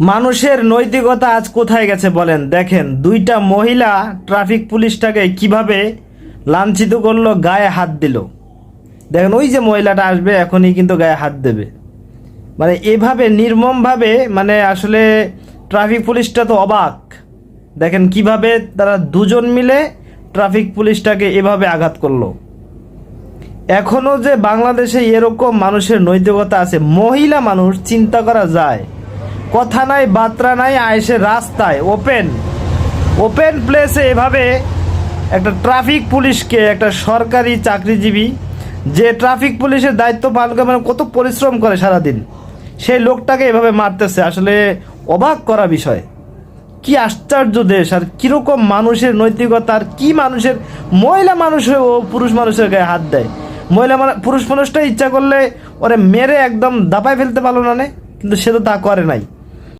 মানুষের নৈতিকতা আজ কোথায় গেছে বলেন। দেখেন, দুইটা মহিলা ট্রাফিক পুলিশটাকে কিভাবে লাঞ্ছিত করলো, গায়ে হাত দিল। দেখেন, ওই যে মহিলাটা আসবে এখনই কিন্তু গায়ে হাত দেবে। মানে এভাবে নির্মমভাবে, মানে আসলে ট্রাফিক পুলিশটা তো অবাক। দেখেন কিভাবে তারা দুজন মিলে ট্রাফিক পুলিশটাকে এভাবে আঘাত করলো। এখনো যে বাংলাদেশে এরকম মানুষের নৈতিকতা আছে, মহিলা মানুষ, চিন্তা করা যায়। কথা নাই বার্তা নাই, আইসে রাস্তায় ওপেন প্লেসে এভাবে একটা ট্রাফিক পুলিশকে, একটা সরকারি চাকরিজীবী যে ট্রাফিক পুলিশের দায়িত্ব পালন করে, মানে কত পরিশ্রম করে সারাদিন, সেই লোকটাকে এভাবে মারতেছে। আসলে অবাক করা বিষয়। কি আশ্চর্য দেশ, আর কীরকম মানুষের নৈতিকতা, আর কি মানুষের, মহিলা মানুষ হয়ে ও পুরুষ মানুষের গায়ে হাত দেয়। পুরুষ মানুষটা ইচ্ছা করলে ওরে মেরে একদম দাপায় ফেলতে পারলো না, কিন্তু সে তো তা করে নাই।